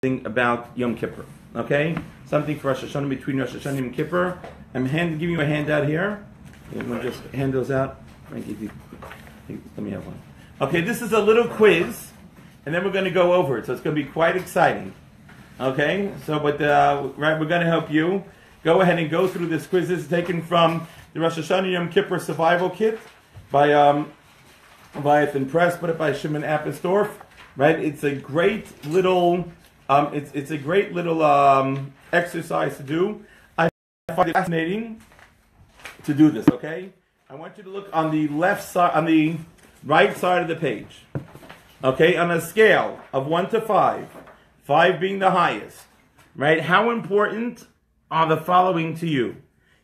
about Yom Kippur, okay? Something for Rosh Hashanah, between Rosh Hashanah and Yom Kippur. I'm giving you a handout here. I'm going to just hand those out. Let me have one. Okay, this is a little quiz, and then we're going to go over it, so it's going to be quite exciting. Okay, so we're going to help you. Go ahead and go through this quiz. This is taken from the Rosh Hashanah Yom Kippur Survival Kit by Thin Press, put it by Shimon Appensdorf. Right, it's a great little it's a great little exercise to do. I find it fascinating to do this. Okay, I want you to look on the left side, on the right side of the page. Okay, on a scale of 1 to 5, 5 being the highest. Right, how important are the following to you?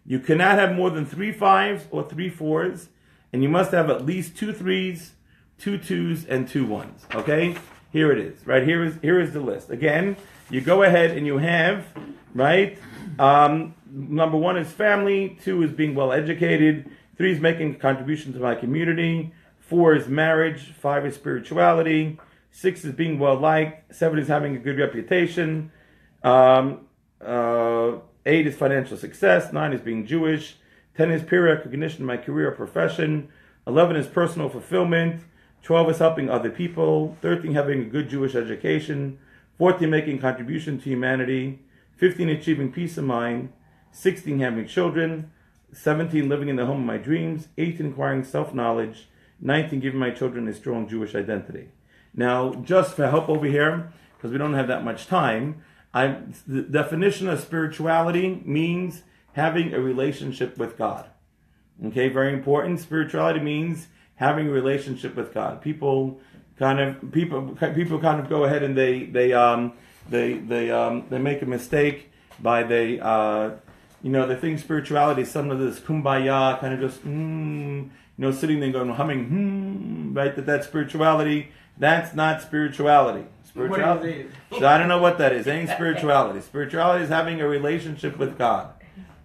You cannot have more than 3 5s or 3 4s, and you must have at least 2 3s, 2 2s, and 2 1s. Okay, here it is. Right, here is the list. Again, you go ahead and you have, right, number 1 is family, 2 is being well educated, 3 is making a contribution to my community, 4 is marriage, 5 is spirituality, 6 is being well liked, 7 is having a good reputation, 8 is financial success, 9 is being Jewish, 10 is peer recognition in my career or profession, 11 is personal fulfillment, 12 is helping other people, 13 having a good Jewish education, 14 making contribution to humanity, 15 achieving peace of mind, 16 having children, 17 living in the home of my dreams, 18 acquiring self-knowledge, 19 giving my children a strong Jewish identity. Now, just for help over here, because we don't have that much time, the definition of spirituality means having a relationship with God. Okay, very important. Spirituality means having a relationship with God. People kind of go ahead and they make a mistake by they think spirituality is some of this kumbaya kind of just sitting there going humming right, that's spirituality. That's not spirituality. Spirituality. So I don't know what that is. Ain't spirituality. Spirituality is having a relationship with God.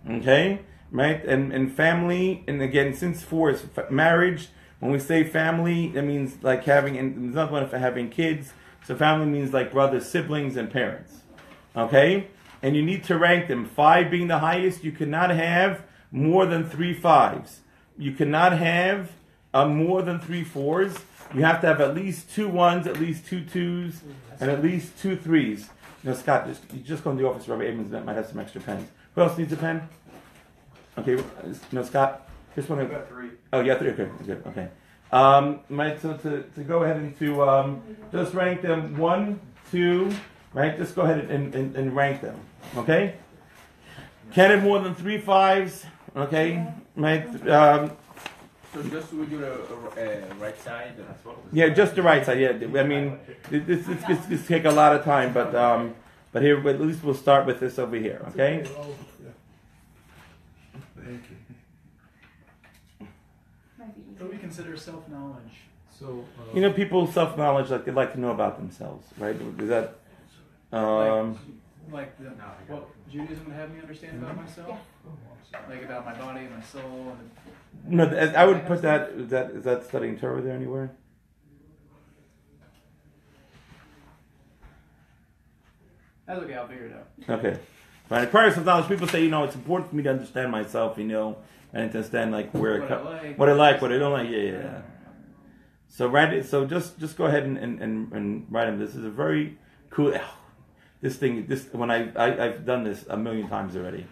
Okay, right, and family, and again, since 4 is marriage. When we say family, that means like having, and there's another one for having kids. So family means like brothers, siblings, and parents. Okay? And you need to rank them. 5 being the highest. You cannot have more than 3 5s. You cannot have more than 3 4s. You have to have at least 2 1s, at least 2 2s, and at least 2 3s. Scott, just go in the office. Rabbi Abrams might have some extra pens. Who else needs a pen? Okay, Scott. Just want to. Got 3. Oh, yeah, 3. Okay, good. Okay. So to go ahead and to just rank them 1, 2. Right. Just go ahead and rank them. Okay. Can't have more than 3 5s. Okay. Right. So just we do the right side. Yeah, just the right side. Yeah. I mean, this take a lot of time, but here at least we'll start with this over here. Okay. Thank you. What do we consider self-knowledge? So people self-knowledge, like they like to know about themselves, right? Is that what Judaism would have me understand about myself? Like about my body, my soul. No, I would put that. Is that studying Torah there anywhere? That's okay. I'll figure it out. Okay. Right. Prior self-knowledge, people say, it's important for me to understand myself, and to understand like where what I like, what I don't like. Yeah. So write it. So just go ahead and write them. This is a very cool. This when I've done this a million times already,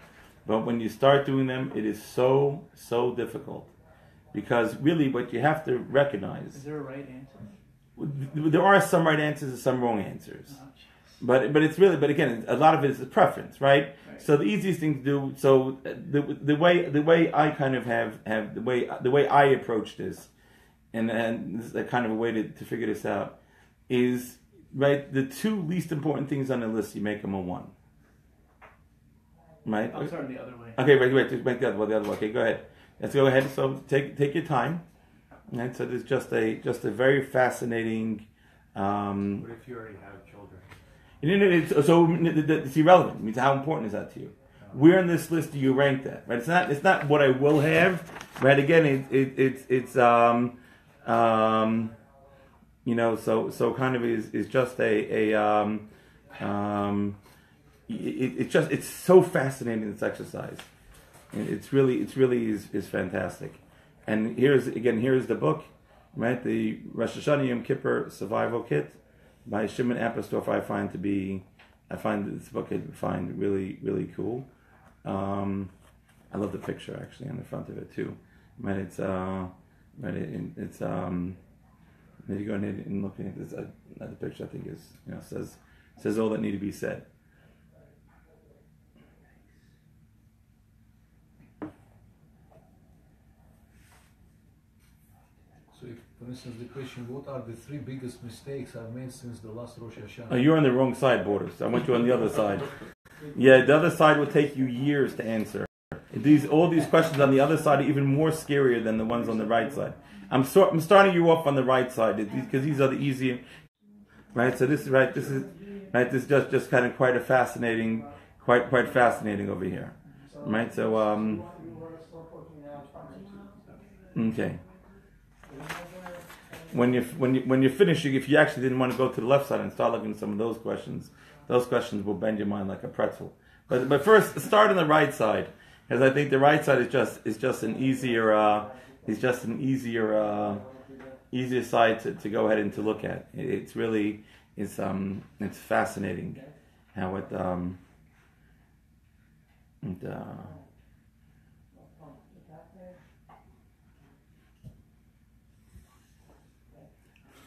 but when you start doing them, it is so difficult, because really what you have to recognize. Is there a right answer? There are some right answers and some wrong answers. But it's really, but again, a lot of it is a preference, right? So the easiest thing to do, so the way I kind of have the way I approach this, and this is a kind of a way to figure this out, is right, the 2 least important things on the list, you make them a 1. Right? I'm starting the other way. Okay, right, just make the other way. Okay, go ahead. Let's go ahead. So take your time. Right? So there's just a very fascinating. What if you already have children? It's irrelevant. It means how important is that to you? Where in this list do you rank that? Right? It's not what I will have. Right? Again, it's so kind of is just a It's so fascinating, this exercise. It's really is fantastic. And here's the book, right? The Rosh Hashanah Yom Kippur Survival Kit by Shimon Apostolf. I find this book really cool. I love the picture actually on the front of it too. Right, it's if you go ahead and look at this, the picture I think is says all that need to be said. So, if, for instance, the question, what are the 3 biggest mistakes I've made since the last Rosh Hashanah? Oh, you're on the wrong side, Borders. I want you on the other side. Yeah, the other side will take you years to answer. All these questions on the other side are even more scarier than the ones on the right side. I'm starting you off on the right side because these are the easier, right? So this is right. This is just kind of quite fascinating over here, right? So okay. When you're finishing, if you actually didn't want to go to the left side and start looking at some of those questions will bend your mind like a pretzel. But first, start on the right side, because I think the right side is just an easier easier side to go ahead and to look at. It's fascinating how it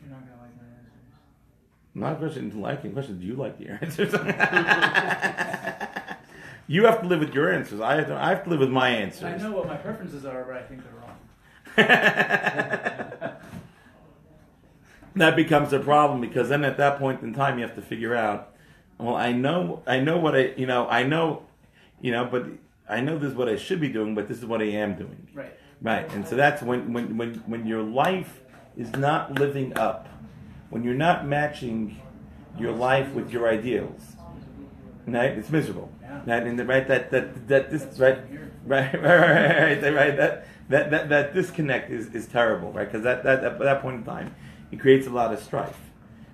You're not gonna like my answers. Not a question to liking. Question: do you like your answers? You have to live with your answers. I have to live with my answers. I know what my preferences are, but I think they're wrong. That becomes a problem, because then at that point in time you have to figure out. Well, I know what but I know this is what I should be doing, but this is what I am doing. Right. Right, and so that's when your life is not living up, when you're not matching your life with your ideals, right? It's miserable. Yeah. Right, and right that disconnect is terrible, right? Because at that point in time, it creates a lot of strife,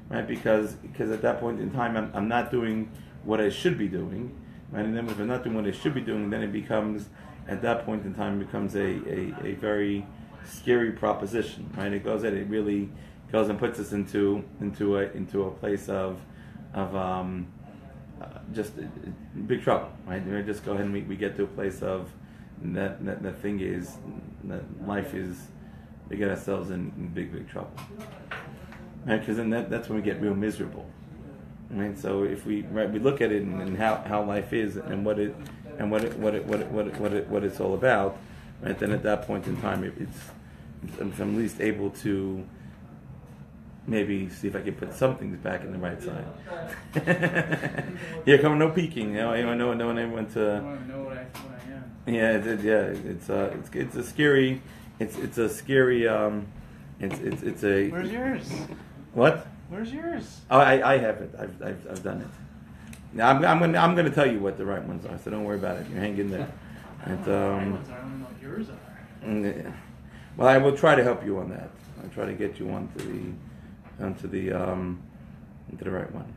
right? Because at that point in time, I'm not doing what I should be doing, right? And then if I'm not doing what I should be doing, then it becomes, at that point in time, it becomes a very scary proposition, right? It really goes and puts us into a place of just big trouble, right? We just go ahead and we get to a place of that thing is that life is, we get ourselves in big trouble, right? Because then that's when we get real miserable, right? So if we look at it and how life is and what it's all about, right? Then at that point in time, I'm at least able to maybe see if I can put some things back in the right side. Yeah, come no peeking. I don't know anyone to. I don't even know what I am. Yeah, it's a scary. It's a scary. It's a. Where's yours? What? Where's yours? Oh, I have it. I've done it. Now I'm gonna tell you what the right ones are. So don't worry about it. You hang in there. And, The right ones are. I don't know what yours are. yeah. Well, I will try to help you on that. I'll try to get you onto the right one.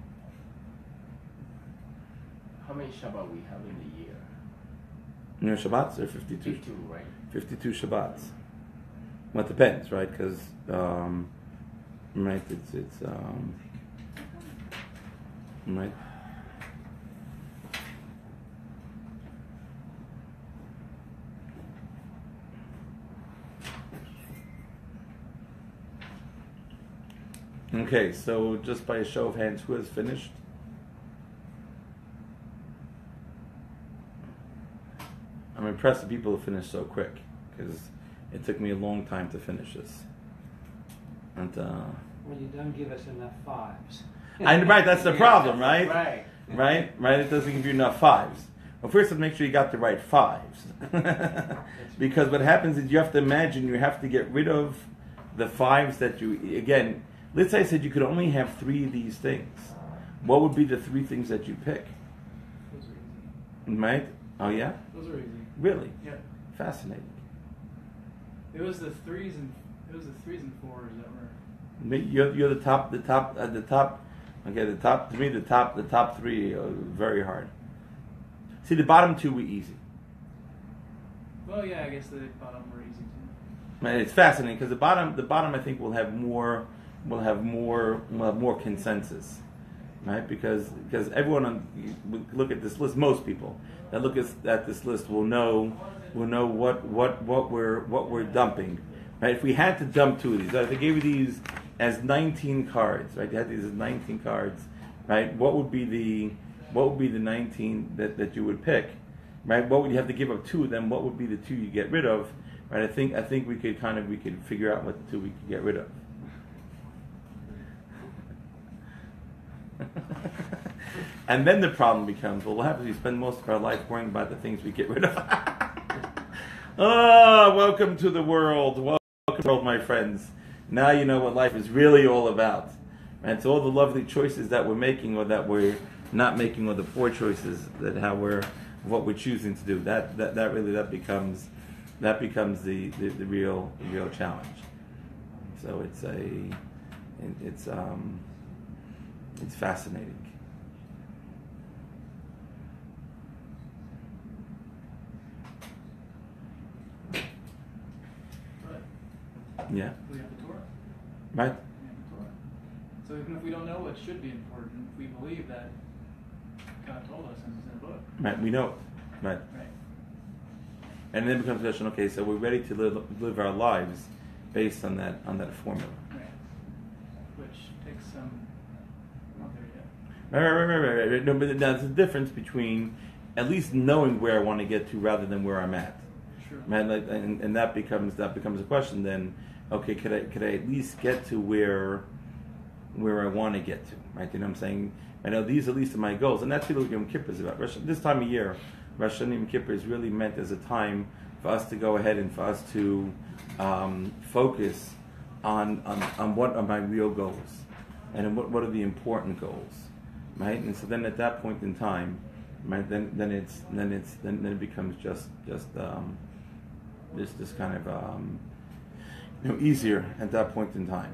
How many Shabbat we have in a year? You know, Shabbats are 52. 52, right? 52 Shabbats. Well, it depends, right? Because right, it's right. Okay, so just by a show of hands, who has finished? I'm impressed that people have finished so quick, because it took me a long time to finish this. And Well, you don't give us enough fives. right, that's the problem, right? Right. Right. It doesn't give you enough fives. Well, first, let's make sure you got the right fives, because what happens is you have to imagine, you have to get rid of the fives that you, again. Let's say I said you could only have 3 of these things. What would be the 3 things that you pick? Those are easy. Right? Oh yeah? Those are easy. Really? Yeah. Fascinating. It was the threes and fours that were. You're the top Okay, the top three are very hard. See, the bottom two were easy. Well, yeah, I guess the bottom were easy too. And it's fascinating because the bottom I think will have more consensus, right? Because everyone look at this list. Most people that look at this list will know what we're dumping, right? If we had to dump two of these, right? If I gave you these as 19 cards, right? You had these as 19 cards, right? What would be the 19 that you would pick, right? What would you have to give up two of them? What would be the two you get rid of, right? I think we could figure out what the two we could get rid of. And then the problem becomes, well, what happens if we spend most of our life worrying about the things we get rid of? Oh, welcome to the world. Welcome to the world, my friends. Now you know what life is really all about. And so all the lovely choices that we're making or that we're not making, or the poor choices what we're choosing to do, that becomes the real challenge. So it's fascinating. Yeah. We have the Torah. Right? We have the Torah. So even if we don't know what should be important, we believe that God told us and it's in the book. Right. We know it. Right. Right. And then it becomes a question. Okay, so we're ready to live our lives based on that formula. Right. Which takes some. I'm not there yet. Right. No, but there's a difference between at least knowing where I want to get to rather than where I'm at. Sure. Right. And that becomes a question then. Okay, could I at least get to where I want to get to, right? You know what I'm saying? I know these at least are my goals, and that's what Yom Kippur is about. This time of year, Rosh Hashanah Yom Kippur is really meant as a time for us to go ahead and for us to focus on what are my real goals, and what are the important goals, right? And so then at that point in time, right, then it becomes just this kind of easier at that point in time.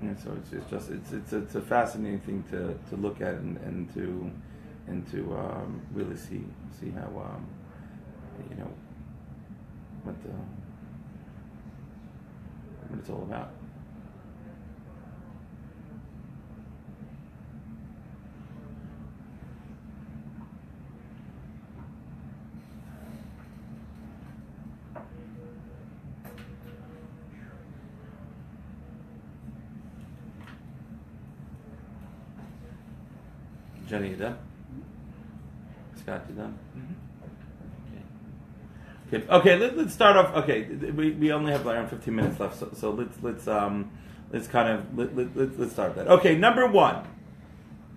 And so it's a fascinating thing to look at and to really see how what it's all about. Jenny, you done? Scott, you done? Mm-hmm. Okay. Let's start off. Okay, we only have around 15 minutes left, so let's start that. Okay, number one.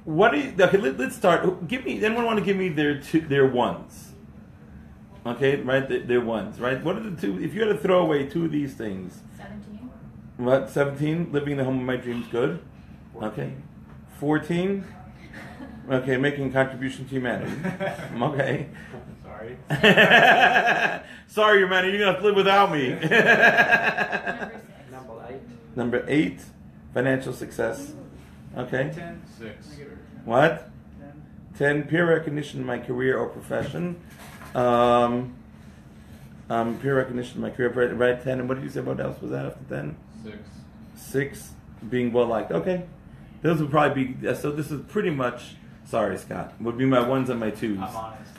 Let's start. Anyone want to give me their ones? Okay, right, their ones, right? What are the two? If you had to throw away two of these things. 17. What? 17. Living the home of my dreams. Good. 14. Okay. 14. Okay, making a contribution to humanity. Okay. Sorry. Sorry, humanity, you're going to have to live without me. Number 8. Number 8, financial success. Okay. 10. 6. What? 10. 10, peer recognition in my career or profession. Peer recognition in my career, right? 10, and what did you say? What else was that after 10? 6. 6, being well liked. Okay. Those would probably be, so this is pretty much, sorry Scott, would be my ones and my twos. I'm honest.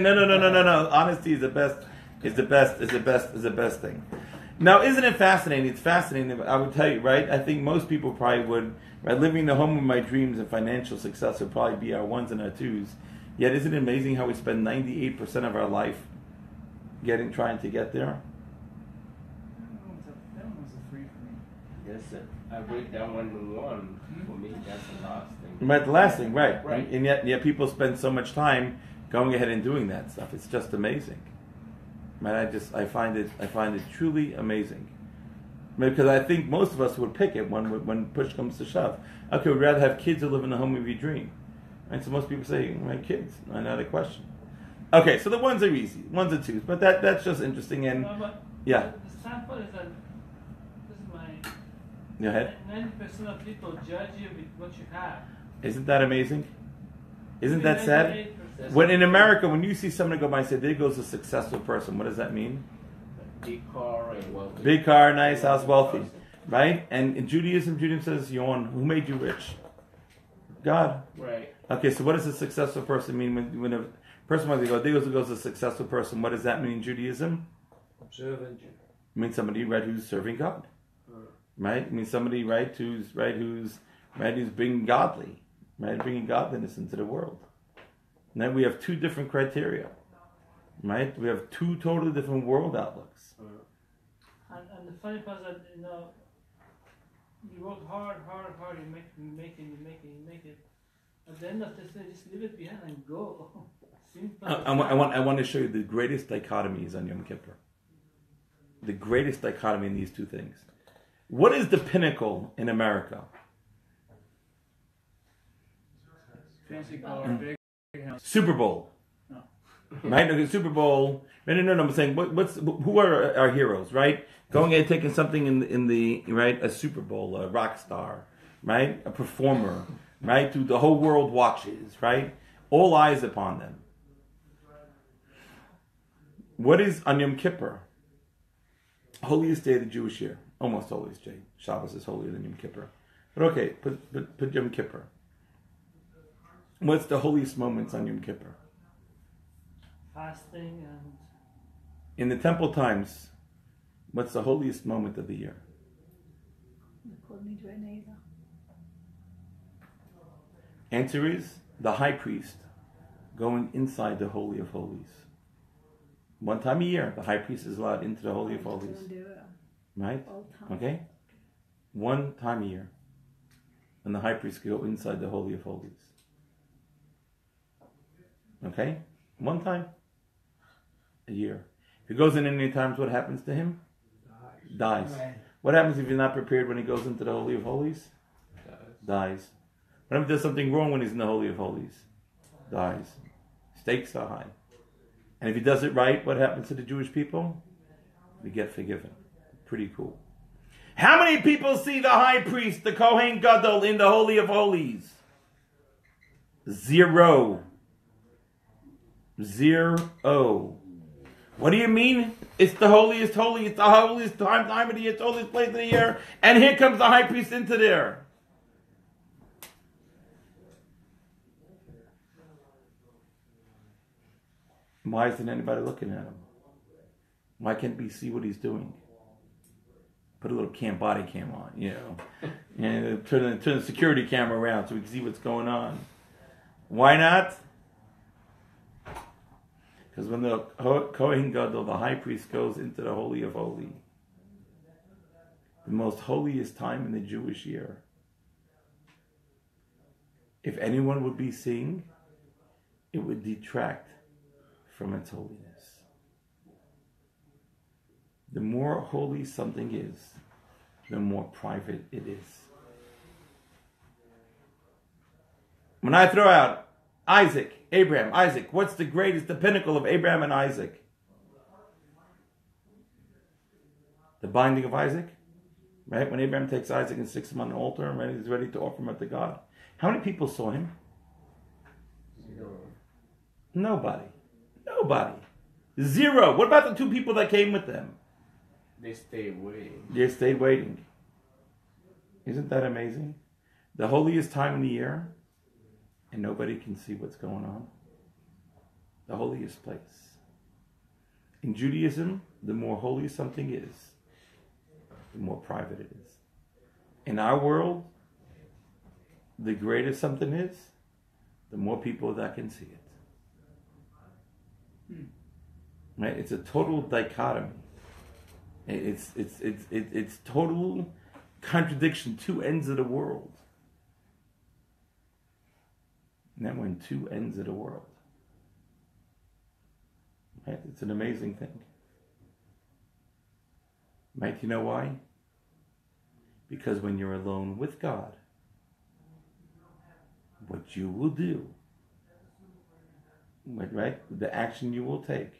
No. Honesty is the best thing. Now, isn't it fascinating? It's fascinating. I would tell you, right? I think most people probably would, right? Living the home of my dreams and financial success would probably be our ones and our twos. Yet, isn't it amazing how we spend 98% of our life trying to get there? That one was a 3 for me. Yes, sir. I break that 1 to 1. For me, that's the last thing. Right, the last thing, right? Right. And yet people spend so much time going ahead and doing that stuff. It's just amazing. Man, I find it truly amazing. Because I think most of us would pick it when push comes to shove. Okay, we'd rather have kids who live in the home of your dream. And so most people say, my kids, not a question. Okay, so the ones are easy, ones and twos, but that's just interesting. And No, but yeah, the sad part is that this is my Go ahead. 90% of people judge you with what you have. Isn't that amazing? Isn't that sad? When in America, when you see someone go by and say, there goes a successful person, what does that mean? Big car and wealthy. Big car, nice house, wealthy. Right? And in Judaism says, Yon, who made you rich? God. Right. Okay, so what does a successful person mean when a person wants to go, there goes a successful person? What does that mean in Judaism? Observant. It means somebody, right, who's serving God. Right? It means somebody, who's being godly. Right? Bringing godliness into the world. And then we have two different criteria. Right? We have two totally different world outlooks. And the funny part is that, you work hard, you make it. At the end of this day, just leave it behind and go. Simple. I want to show you the greatest dichotomy is on Yom Kippur. The greatest dichotomy in these two things. What is the pinnacle in America? Fancy car, big house. Super Bowl. No. Right? Okay, Super Bowl. No, I'm saying, who are our heroes, right? Going and taking something in the right, a Super Bowl, a rock star, right? A performer, right? Who the whole world watches, right? All eyes upon them. What is on Yom Kippur? Holiest day of the Jewish year. Almost holiest day. Shabbos is holier than Yom Kippur. But okay, put Yom Kippur. What's the holiest moments on Yom Kippur? Fasting and... In the temple times, what's the holiest moment of the year? Answer is the high priest going inside the Holy of Holies. One time a year, the high priest is allowed into the Holy of Holies. Right? Okay? One time a year. And the high priest can go inside the Holy of Holies. Okay? One time a year. If he goes in any times, what happens to him? Dies. What happens if you're not prepared when he goes into the Holy of Holies? Dies. What if there's something wrong when he's in the Holy of Holies? Dies. Stakes are high. And if he does it right, what happens to the Jewish people? We get forgiven. Pretty cool. How many people see the high priest, the Kohen Gadol, in the Holy of Holies? 0. 0. What do you mean? It's the holiest holy. It's the holiest time of the year. It's the holiest place of the year. And here comes the high priest into there. Why isn't anybody looking at him? Why can't we see what he's doing? Put a little body cam on, and turn the security camera around so we can see what's going on. Why not? Because when the Kohen Gadol, the high priest, goes into the Holy of Holies, the most holiest time in the Jewish year, if anyone would be seeing, it would detract from its holiness. The more holy something is, the more private it is. When I throw out Abraham, Isaac, what's the greatest, the pinnacle of Abraham and Isaac? The binding of Isaac, right? When Abraham takes Isaac and sticks him on the altar and he's ready to offer him up to God. How many people saw him? 0. Nobody. 0. What about the 2 people that came with them? They stayed waiting. They stayed waiting. Isn't that amazing? The holiest time in the year, and nobody can see what's going on. The holiest place. In Judaism, the more holy something is, the more private it is. In our world, the greater something is, the more people that can see it. Right? It's a total dichotomy. It's total contradiction. 2 ends of the world. And then we're in 2 ends of the world. Right? It's an amazing thing. Right? You know why? Because when you're alone with God, what you will do, right? The action you will take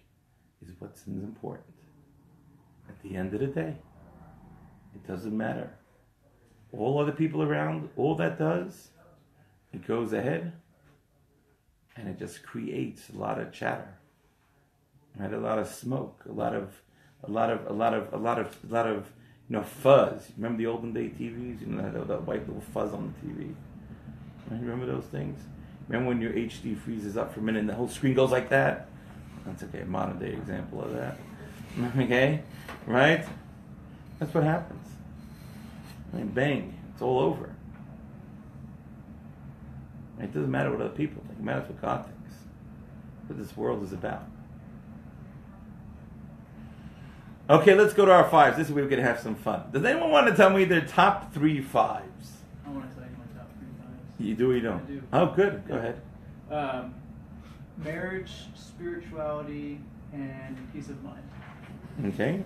is what's important. At the end of the day, it doesn't matter all other people around, all that does, it goes ahead and it just creates a lot of chatter, right? A lot of smoke, a lot of fuzz. Remember the olden day TVs? You know, that white little fuzz on the TV. Right? Remember those things? Remember when your HD freezes up for a minute and the whole screen goes like that? That's okay, a modern day example of that. Okay? Right? That's what happens. I mean, bang, it's all over. It doesn't matter what other people think, it matters what God thinks. What this world is about. Okay, let's go to our fives. This is where we're going to have some fun. Does anyone want to tell me their top 3 fives? I want to tell you my top 3 fives. You do or you don't? I do. Oh, good. Go ahead. Marriage, spirituality, and peace of mind. Okay.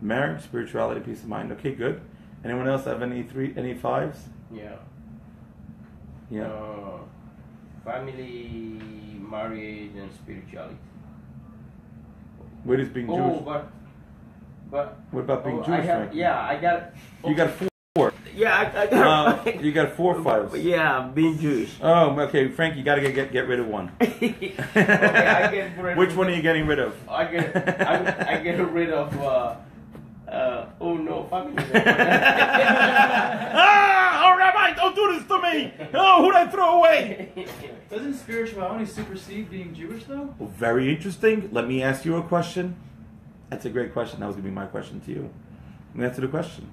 Marriage, spirituality, peace of mind. Okay, good. Anyone else have any fives? Yeah. Yeah. Family, marriage, and spirituality. Where does being Jewish? But What about being Jewish? Frank? I got. You got 4. Yeah, I got. You got 4 fives. Yeah, being Jewish. Oh, okay, Frank. You got to get rid of one. Okay, I get rid Which one are you getting rid of? I get rid of. Oh no, family. Oh, Rabbi, don't do this to me! Oh, who'd I throw away? Doesn't spirituality supersede being Jewish, though? Well, very interesting. Let me ask you a question. That's a great question. That was going to be my question to you. Let me answer the question.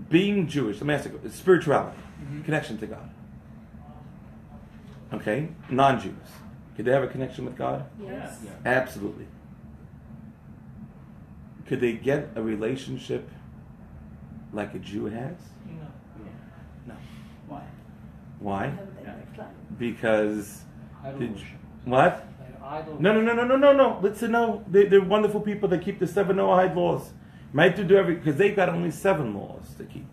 Being Jewish, let me ask you, spirituality, connection to God. Okay? Non-Jews. Could they have a connection with God? Yes. Yeah. Absolutely. Could they get a relationship like a Jew has? No. No. Why? Why? Yeah. Because Idol the, worship. what? Idol No. Listen, no. They're wonderful people that keep the 7 Noahide laws. Might do every because they got only 7 laws to keep.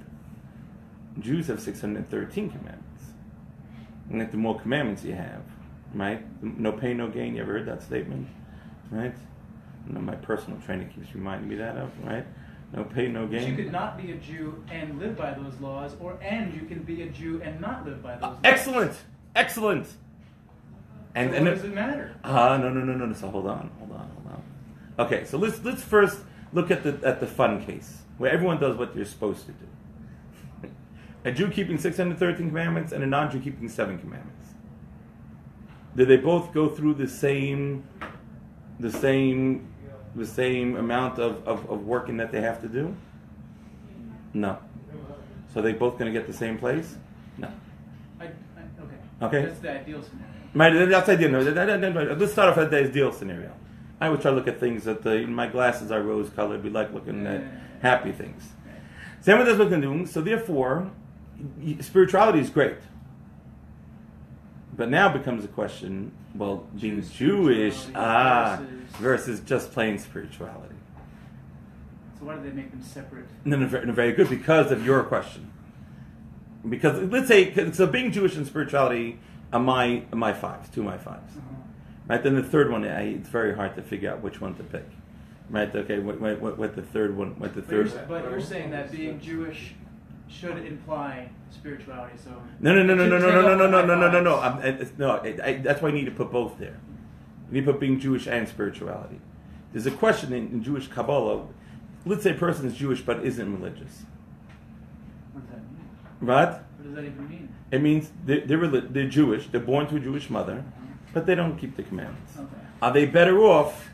Jews have 613 commandments. And the more commandments you have, right? No pain, no gain. You ever heard that statement? Right? No, my personal training keeps reminding me that of, right? No pain, no gain. You could not be a Jew and live by those laws, and you can be a Jew and not live by those laws. Excellent. And So what does it matter? No. So hold on. Okay, so let's first look at the fun case where everyone does what they're supposed to do. A Jew keeping 613 commandments and a non-Jew keeping 7 commandments. Do they both go through the same amount of working that they have to do? No. So they both going to get the same place? No. Okay. That's the ideal scenario. Right, that's ideal. No, let's start off with the ideal scenario. I would try to look at things that my glasses are rose-colored. We like looking at happy things. Same with this what they're doing. So therefore, spirituality is great. But now becomes a question, well, being Jewish, versus just plain spirituality. So why do they make them separate? No, very good, because of your question. Because, let's say, so being Jewish and spirituality are my 5s, 2 of my 5s. Right, then the third one, it's very hard to figure out which one to pick. Right, okay, what the third one, what the third... But you're saying that being Jewish should imply spirituality, so... No. That's why you need to put both there. You need to put being Jewish and spirituality. There's a question in Jewish Kabbalah. Let's say a person is Jewish but isn't religious. What does that mean? Right? What does that even mean? It means they're Jewish, they're born to a Jewish mother, but they don't keep the commandments. Okay. Are they better off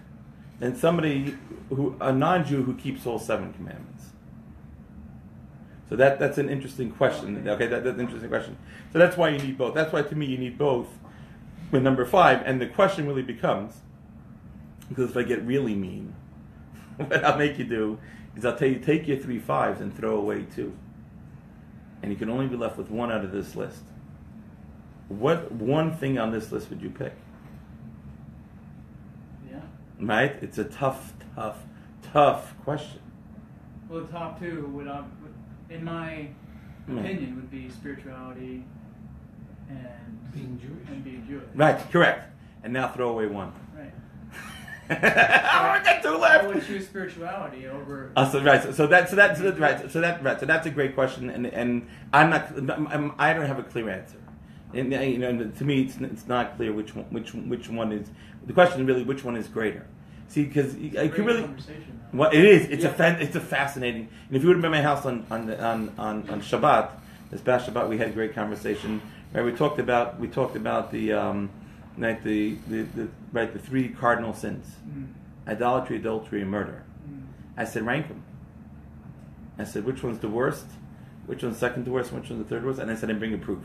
than a non-Jew who keeps all 7 commandments? So that's an interesting question. Okay, that's an interesting question. So that's why you need both. That's why to me you need both with number 5. And the question really becomes, because if I get really mean, what I'll make you do is I'll tell you, take your 3 5s and throw away 2. And you can only be left with 1 out of this list. What one thing on this list would you pick? Yeah. Right? It's a tough question. Well, the top 2 would, in my opinion, would be spirituality and Being Jewish. Jewish. Right, correct. And now throw away 1. Right. I got two left. I would choose spirituality over. So that's a great question, and I don't have a clear answer. And to me, it's not clear which one is. The question is really which one is greater. See, because I could really. Well, it is. It's a fascinating. And if you would have been at my house on Shabbat, this past Shabbat, we had a great conversation. Right, we talked about the the three cardinal sins: idolatry, adultery, and murder. I said rank them. I said which one's the worst, which one's second to worst, which one's the third worst, and I said and bring a proof.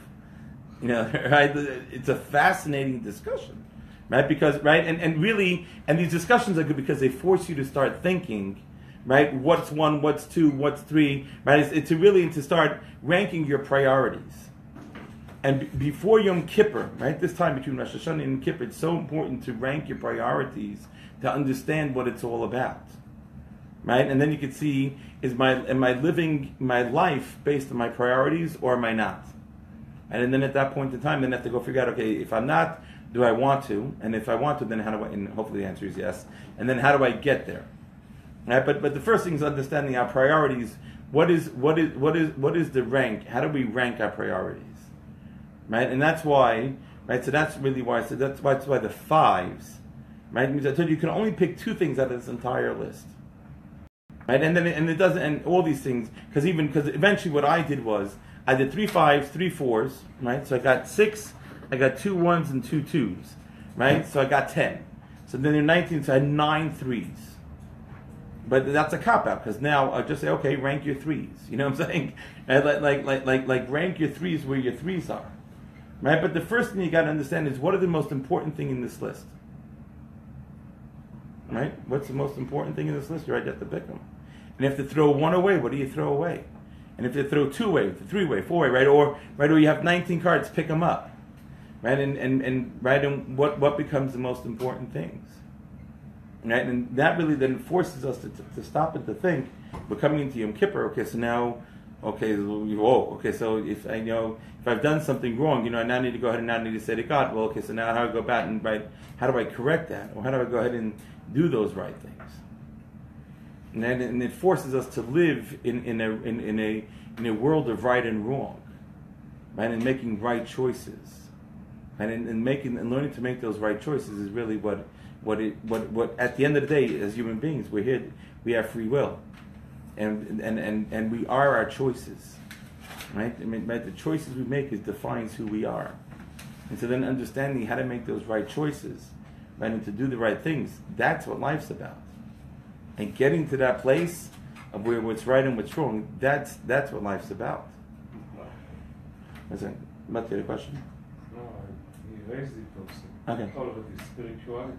Right? It's a fascinating discussion, right? Because and really, these discussions are good because they force you to start thinking, right? What's one? What's two? What's three? Right? It's to start ranking your priorities. And before Yom Kippur, right, this time between Rosh Hashanah and Yom Kippur, it's so important to rank your priorities to understand what it's all about, right? And then you can see, am I living my life based on my priorities or am I not? And then at that point in time, then I have to go figure out, okay, if I'm not, do I want to? And if I want to, then how do I? And hopefully the answer is yes. And then how do I get there? Right? But the first thing is understanding our priorities. What is the rank? How do we rank our priorities? Right, and that's why, right. So that's really why I said that's why the fives, right? Because I told you can only pick two things out of this entire list, right? And then it doesn't, and all these things because eventually what I did was I did 3 5s, 3 4s, right? So I got 6, I got 2 1s and 2 2s, right? So I got 10. So then in 19, so I had 9 3s. But that's a cop out because now I'll just say, okay, rank your 3s. You know what I'm saying? Like rank your 3s where your 3s are. Right, but the first thing you got to understand is what are the most important thing in this list. Right, what's the most important thing in this list? You have to pick them. And if you throw one away, what do you throw away? And if you throw 2 away, 3 away, 4 away, or you have 19 cards, pick them up. Right, and what becomes the most important things. Right, and that really then forces us to stop and to think. We're coming into Yom Kippur. Okay, so now. Okay, so if I know if I've done something wrong, I now need to go ahead and now need to say to God, well, okay, so now how do I go back and how do I correct that? Or how do I go ahead and do those right things? And it forces us to live in a world of right and wrong, right? And making right choices. And learning to make those right choices is really what at the end of the day, as human beings, we're here, we have free will. And we are our choices, right? The choices we make defines who we are. And so then understanding how to make those right choices, right, and to do the right things, that's what life's about. And getting to that place of where what's right and what's wrong, that's what life's about. Listen, Matt, you had a question? No, he raised it also. Okay. All of it is spirituality.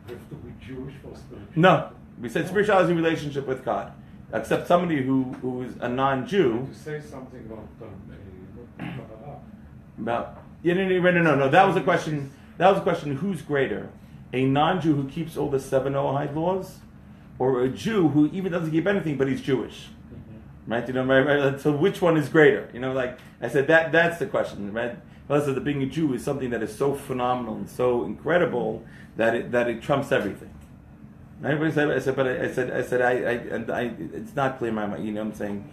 You have to be Jewish for spirituality. No, we said spirituality is a relationship with God. Except somebody who is a non-Jew. To say something about no. That was a question. Who's greater, a non-Jew who keeps all the 7 Noahide laws, or a Jew who even doesn't keep anything but he's Jewish? Right? Right? So which one is greater? Like I said, that's the question, right? Well, so being a Jew is something that is so phenomenal and so incredible that it trumps everything. I said, it's not clear in my mind. What I'm saying?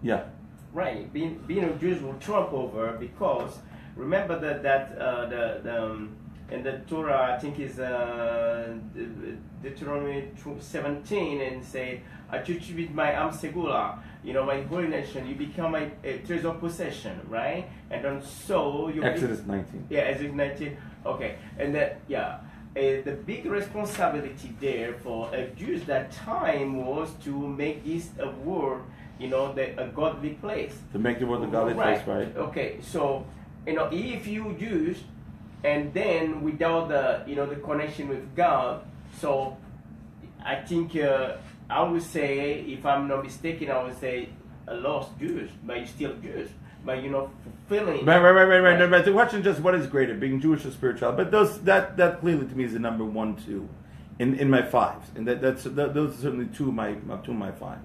Yeah. Right. Being a Jew will trump over because remember that in the Torah, I think is Deuteronomy 17, and say, "I teach you with my Am Segula, my holy nation. You become a treasure possession, right? And then so you." Exodus 19. Yeah, Exodus 19. Okay, and that the big responsibility there for Jews that time was to make this a world, a godly place. To make the world a godly place, right? Okay, so if you Jews, and then without the connection with God, so I think I would say, if I'm not mistaken, I would say a lost Jews, but you still Jews. But fulfilling. Right. The question is just what is greater, being Jewish or spiritual? But that clearly to me is the number 1, 2 in my 5s, and those are certainly two of my 5s,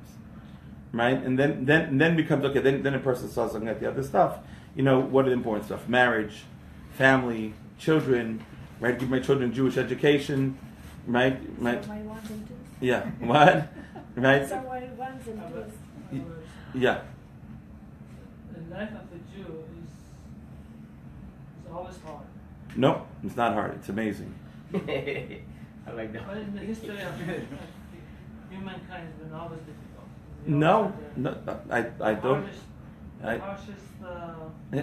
right? And then becomes okay. Then a person starts looking at the other stuff. What are the important stuff? Marriage, family, children. Right? Give my children Jewish education. right? So Right? my ones and twos. Yeah. What? Right? So my ones and twos. Yeah. The life of a Jew is always hard. No, it's not hard. It's amazing. I like that. But in the history of humankind has been always difficult. No, I don't.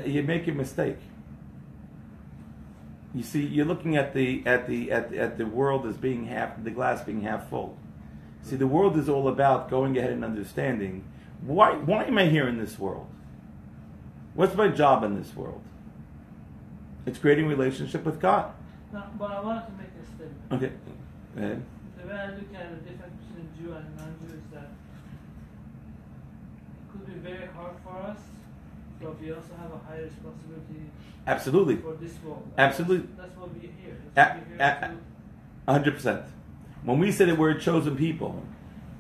You make a mistake. You see, you're looking at the world as being the glass being half full. See, the world is all about going ahead and understanding why am I here in this world? What's my job in this world? It's creating a relationship with God. No, but I wanted to make a statement. Okay. Go ahead. The way I look at the difference between Jew and non-Jew is that it could be very hard for us, but we also have a higher responsibility. Absolutely. For this world. Absolutely. That's what we're here. That's what we're here 100%. When we say that we're a chosen people,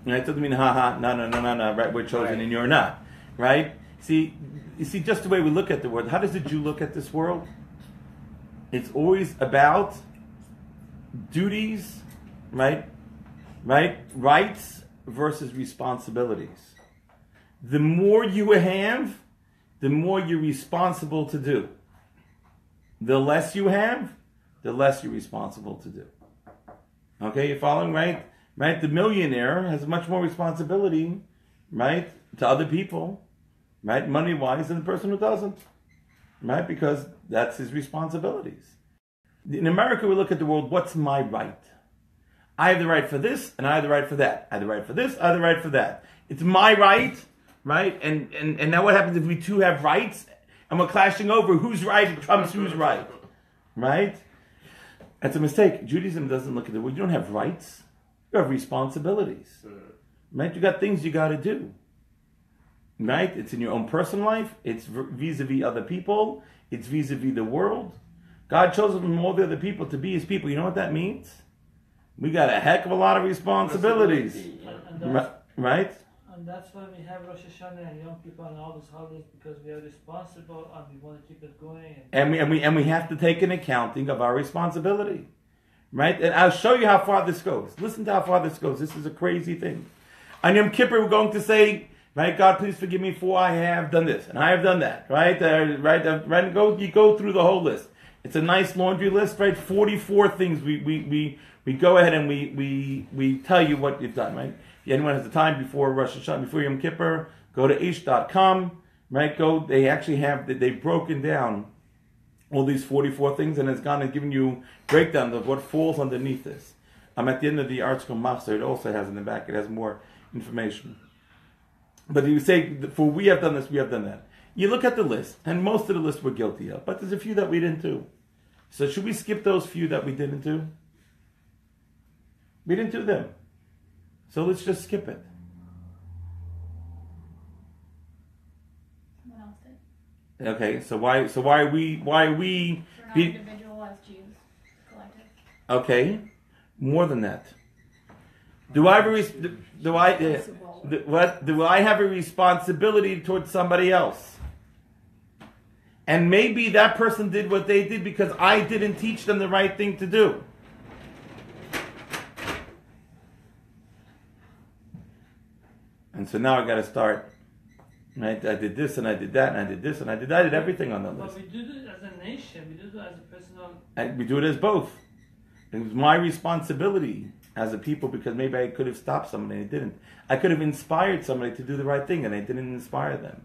it doesn't mean no, right? We're chosen Right. and you're not, right? See, you see, just the way we look at the world. How does a Jew look at this world? It's always about duties, right? Rights versus responsibilities. The more you have, the more you're responsible to do. The less you have, the less you're responsible to do. Okay, you're following, right? Right? The millionaire has much more responsibility, right, to other people, right, money-wise, than the person who doesn't, right? Because that's his responsibilities. In America, we look at the world, what's my right? I have the right for this, and I have the right for that. I have the right for this, I have the right for that. It's my right, right? And now what happens if we two have rights, and we're clashing over who's right trumps who's right, right? That's a mistake. Judaism doesn't look at the world. You don't have rights. You have responsibilities, right? You got things you got to do, right? It's in your own personal life. It's vis-a-vis other people. It's vis-a-vis the world. God chose us from all the other people to be His people. You know what that means? We got a heck of a lot of responsibilities, right? And that's why we have Rosh Hashanah and Yom Kippur and all these holidays, because we are responsible and we want to keep it going. And we have to take an accounting of our responsibility, right? And I'll show you how far this goes. Listen to how far this goes. This is a crazy thing. On Yom Kippur, we're going to say, right, God, please forgive me for I have done this and I have done that, right? Right. You go through the whole list. It's a nice laundry list, right? 44 things. We go ahead and we tell you what you've done, right? If anyone has the time before Rosh Hashanah, before Yom Kippur, go to ish.com, right? They actually they've broken down all these 44 things, and it's gone and given you breakdowns of what falls underneath this. At the end of the article, Master, it also has in the back, it has more information. But you say, for we have done this, we have done that. You look at the list, and most of the list we're guilty of, but there's a few that we didn't do. So should we skip those few that we didn't do? We didn't do them. So let's just skip it. Someone else did. Okay, so why are we We're not individual as Jews, collective. Okay, more than that. Do I have a responsibility towards somebody else? And maybe that person did what they did because I didn't teach them the right thing to do. And so now I got to start. Right? I did this and I did that and I did this and I did that. I did everything on the list. But we do it as a nation. We do it as a personal. And we do it as both. It was my responsibility as a people because maybe I could have stopped somebody and I didn't. I could have inspired somebody to do the right thing and I didn't inspire them.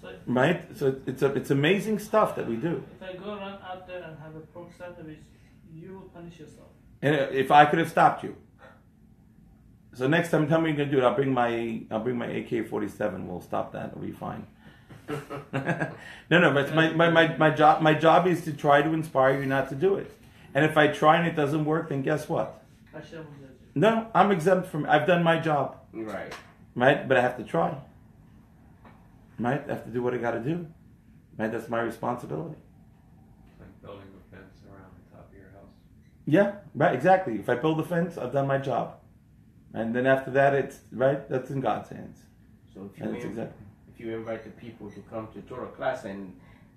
So right? So it's amazing stuff that we do. If I go around out there and have a pork sandwich, you will punish yourself. And if I could have stopped you. So next time, tell me you're gonna do it. I'll bring my AK-47. We'll stop that. It'll be fine. No. But my job is to try to inspire you not to do it. And if I try and it doesn't work, then guess what? No, I'm exempt from. I've done my job. Right. Right, but I have to try. Right, I have to do what I got to do. Right, that's my responsibility. Like building a fence around the top of your house. Yeah, right, exactly. If I build a fence, I've done my job. And then after that, it's right. That's in God's hands. So if you invite the people to come to Torah class and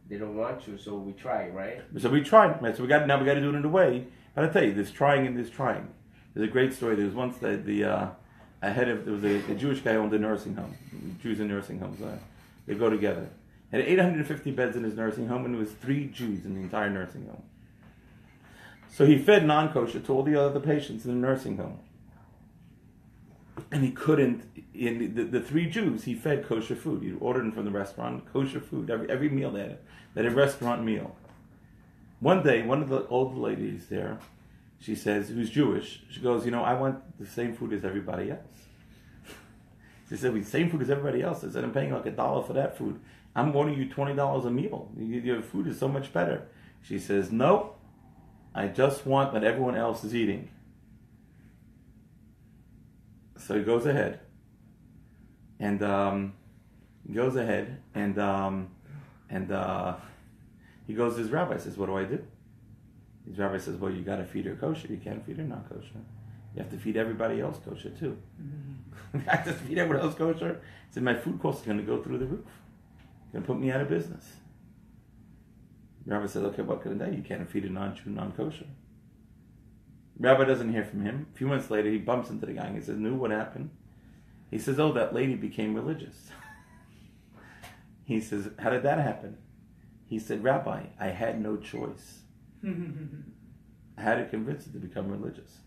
they don't want to, so we try, right? So we tried. Right. So we got to do it in a way But I tell you, there's trying and there's trying. There's a great story. There was once there was a Jewish guy who owned a nursing home. Jews in nursing homes, they go together. He had 850 beds in his nursing home, and there was 3 Jews in the entire nursing home. So he fed non-kosher to all the other patients in the nursing home. And he couldn't, in the 3 Jews, he fed kosher food. He ordered them from the restaurant, kosher food, every meal they had a restaurant meal. One day, one of the old ladies there, she says, who's Jewish, she goes, I want the same food as everybody else. She said, the same food as everybody else. I said, I'm paying like $1 for that food. I'm ordering you $20 a meal. Your food is so much better. She says, no, I just want what everyone else is eating. So he goes ahead, and he goes to his rabbi, says, what do I do? His rabbi says, well, you got to feed her kosher. You can't feed her non-kosher. You have to feed everybody else kosher too. I have to feed everyone else kosher. He said, my food costs are going to go through the roof. It's going to put me out of business. The rabbi says, okay, what can I do? You can't feed a non-Jew, non-kosher. Rabbi doesn't hear from him. A few months later, he bumps into the guy and he says, what happened? He says, oh, that lady became religious. He says, how did that happen? He said, Rabbi, I had no choice. I had to convince her to become religious.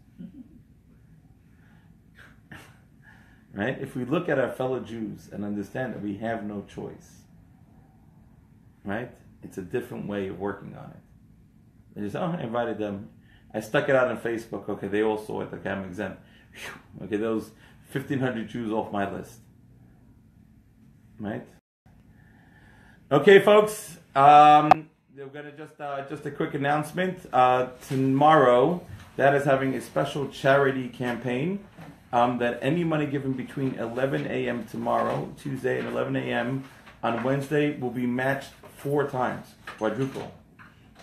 Right? If we look at our fellow Jews and understand that we have no choice, right? It's a different way of working on it. They just, I invited them. I stuck it out on Facebook. Okay, they all saw it. Okay, I'm exempt. Whew. Okay, those 1,500 Jews off my list. Right? Okay, folks. We're going to just a quick announcement. Tomorrow, that is having a special charity campaign. That any money given between 11 a.m. tomorrow, Tuesday, and 11 a.m. on Wednesday will be matched 4 times, quadruple.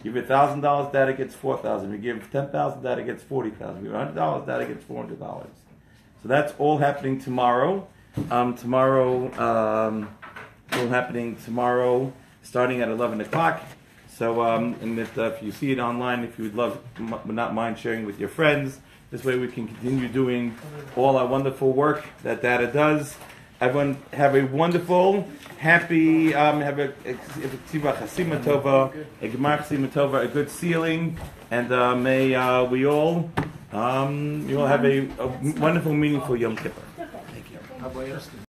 You give $1,000, data gets $4,000. You give $10,000, data gets $40,000. You give $100, data gets $400. So that's all happening tomorrow. All happening tomorrow, starting at 11 o'clock. So, and if you see it online, if you would not mind sharing with your friends, this way we can continue doing all our wonderful work that Data does. Everyone have a wonderful, happy, have a chasima tova, a gemar chasima tova, a good ceiling, and may we all have a wonderful, meaningful Yom Kippur. Thank you.